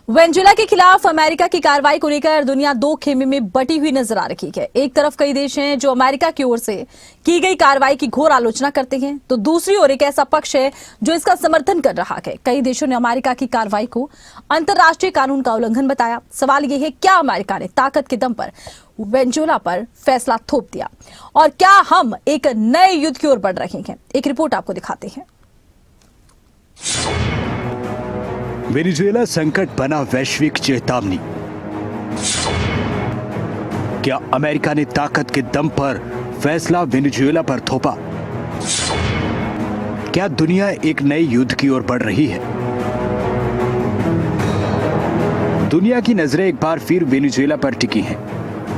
Venezuela के खिलाफ America की कार्रवाई को लेकर दुनिया दो खेमे में बटी हुई नजर आ रही है। एक तरफ कई देश हैं जो अमेरिका की ओर से की गई कार्रवाई की घोर आलोचना करते हैं, तो दूसरी ओर एक ऐसा पक्ष है जो इसका समर्थन कर रहा है। कई देशों ने अमेरिका की कार्रवाई को अंतर्राष्ट्रीय कानून का उल्लंघन बताया। सवाल यह है, क्या अमेरिका ने ताकत के दम पर वेनेजुएला पर फैसला थोप दिया और क्या हम एक नए युद्ध की ओर बढ़ रहे हैं? एक रिपोर्ट आपको दिखाते हैं। वेनेजुएला संकट बना वैश्विक चेतावनी। क्या अमेरिका ने ताकत के दम पर फैसला वेनेजुएला पर थोपा? क्या दुनिया एक नए युद्ध की ओर बढ़ रही है? दुनिया की नजरें एक बार फिर वेनेजुएला पर टिकी हैं।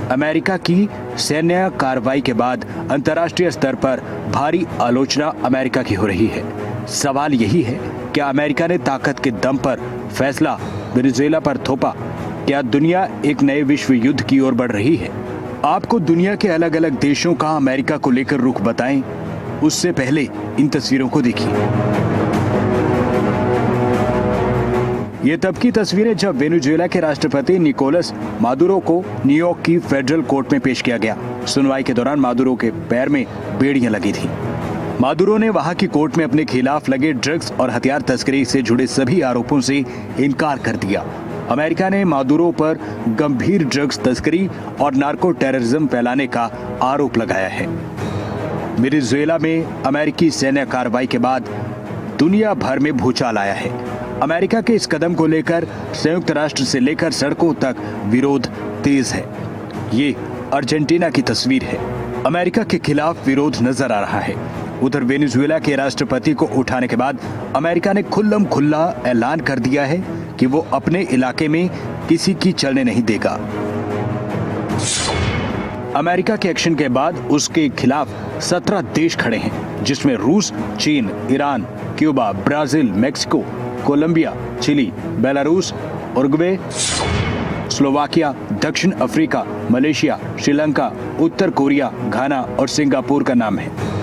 अमेरिका की सैन्य कार्रवाई के बाद अंतर्राष्ट्रीय स्तर पर भारी आलोचना अमेरिका की हो रही है। सवाल यही है, क्या अमेरिका ने ताकत के दम पर फैसला वेनेजुएला पर थोपा? क्या दुनिया एक नए विश्व युद्ध की ओर बढ़ रही है? आपको दुनिया के अलग अलग देशों का अमेरिका को लेकर रुख बताएं, उससे पहले इन तस्वीरों को देखिए। ये तब की तस्वीरें जब वेनेजुएला के राष्ट्रपति निकोलस मादुरो को न्यूयॉर्क की फेडरल कोर्ट में पेश किया गया। सुनवाई के दौरान मादुरो के पैर में बेड़ियां लगी थी। मादुरो ने वहां की कोर्ट में अपने खिलाफ लगे ड्रग्स और हथियार तस्करी से जुड़े सभी आरोपों से इनकार कर दिया। अमेरिका ने मादुरो पर गंभीर ड्रग्स तस्करी और नार्को टेररिज्म फैलाने का आरोप लगाया है। वेनेजुएला में अमेरिकी सैन्य कार्रवाई के बाद दुनिया भर में भूचाल आया है। अमेरिका के इस कदम को लेकर संयुक्त राष्ट्र से लेकर सड़कों तक विरोध तेज है। ये अर्जेंटीना की तस्वीर है। अमेरिका के खिलाफ विरोध नजर आ रहा है। उधर वेनेजुएला के राष्ट्रपति को उठाने के बाद अमेरिका ने खुल्लम खुल्ला ऐलान कर दिया है कि वो अपने इलाके में किसी की चलने नहीं देगा। अमेरिका के एक्शन के बाद उसके खिलाफ 17 देश खड़े हैं, जिसमें रूस, चीन, Iran, Cuba, Brazil, Mexico, Colombia, Chile, Belarus, Uruguay, Slovakia, दक्षिण अफ्रीका, मलेशिया, श्रीलंका, उत्तर कोरिया, घाना और सिंगापुर का नाम है।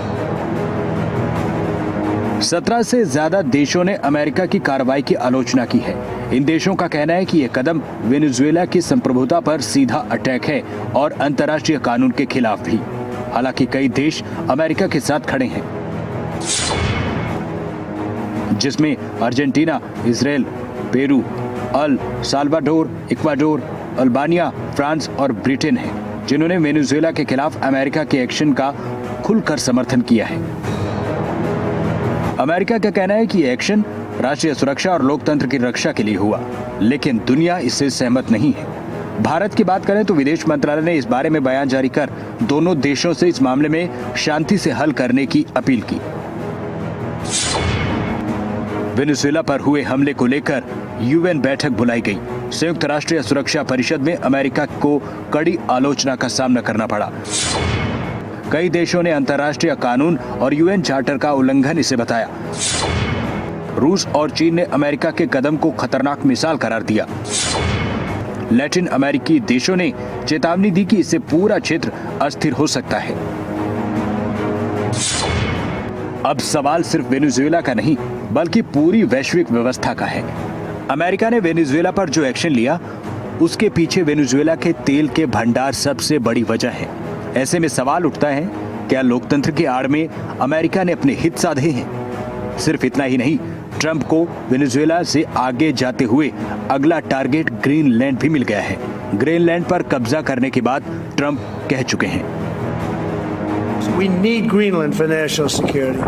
17 से ज्यादा देशों ने अमेरिका की कार्रवाई की आलोचना की है। इन देशों का कहना है कि यह कदम वेनेजुएला की संप्रभुता पर सीधा अटैक है और अंतर्राष्ट्रीय कानून के खिलाफ भी। हालांकि कई देश अमेरिका के साथ खड़े हैं, जिसमें Argentina, Israel, Peru, El Salvador, Ecuador, Albania, France और ब्रिटेन हैं, जिन्होंने वेनेजुएला के खिलाफ अमेरिका के एक्शन का खुलकर समर्थन किया है। अमेरिका का कहना है कि यह एक्शन राष्ट्रीय सुरक्षा और लोकतंत्र की रक्षा के लिए हुआ, लेकिन दुनिया इससे सहमत नहीं है। भारत की बात करें तो विदेश मंत्रालय ने इस बारे में बयान जारी कर दोनों देशों से इस मामले में शांति से हल करने की अपील की। वेनेजुएला पर हुए हमले को लेकर यूएन बैठक बुलाई गई। संयुक्त राष्ट्रीय सुरक्षा परिषद में अमेरिका को कड़ी आलोचना का सामना करना पड़ा। कई देशों ने अंतर्राष्ट्रीय कानून और यूएन चार्टर का उल्लंघन इसे बताया। रूस और चीन ने अमेरिका के कदम को खतरनाक मिसाल करार दिया। लैटिन अमेरिकी देशों ने चेतावनी दी कि इससे पूरा क्षेत्र अस्थिर हो सकता है। अब सवाल सिर्फ वेनेजुएला का नहीं, बल्कि पूरी वैश्विक व्यवस्था का है। अमेरिका ने वेनेजुएला पर जो एक्शन लिया, उसके पीछे वेनेजुएला के तेल के भंडार सबसे बड़ी वजह है। ऐसे में सवाल उठता है, क्या लोकतंत्र की आड़ में अमेरिका ने अपने हित साधे हैं? सिर्फ इतना ही नहीं, ट्रंप को वेनेजुएला से आगे जाते हुए अगला टारगेट ग्रीनलैंड भी मिल गया है। ग्रीनलैंड पर कब्जा करने के बाद ट्रंप कह चुके हैं, We need Greenland for national security,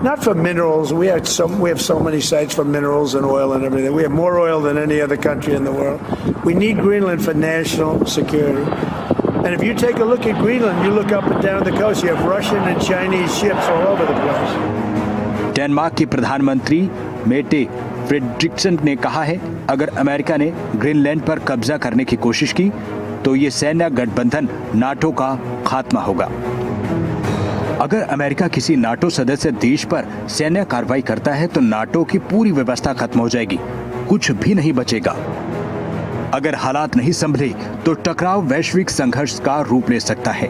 not for minerals. We have so many sites for minerals and oil and everything. We have more oil than any other country in the world. We need Greenland for national security. And if you take a look at Greenland, you look up and down the coast, you have Russian and Chinese ships all over the place. Denmark के प्रधानमंत्री मेटे Frederiksen ने कहा है, अगर America ने Greenland पर कब्जा करने की कोशिश की तो ये सैन्य गठबंधन नाटो का खात्मा होगा। अगर अमेरिका किसी नाटो सदस्य देश पर सैन्य कार्रवाई करता है तो नाटो की पूरी व्यवस्था खत्म हो जाएगी, कुछ भी नहीं बचेगा। अगर हालात नहीं संभले तो टकराव वैश्विक संघर्ष का रूप ले सकता है।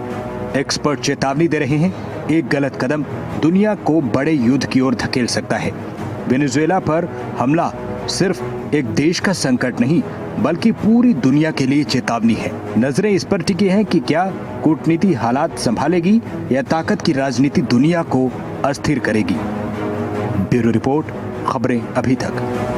एक्सपर्ट चेतावनी दे रहे हैं, एक गलत कदम दुनिया को बड़े युद्ध की ओर धकेल सकता है। वेनेजुएला पर हमला सिर्फ एक देश का संकट नहीं बल्कि पूरी दुनिया के लिए चेतावनी है। नजरें इस पर टिकी हैं कि क्या कूटनीति हालात संभालेगी या ताकत की राजनीति दुनिया को अस्थिर करेगी। ब्यूरो रिपोर्ट, खबरें अभी तक।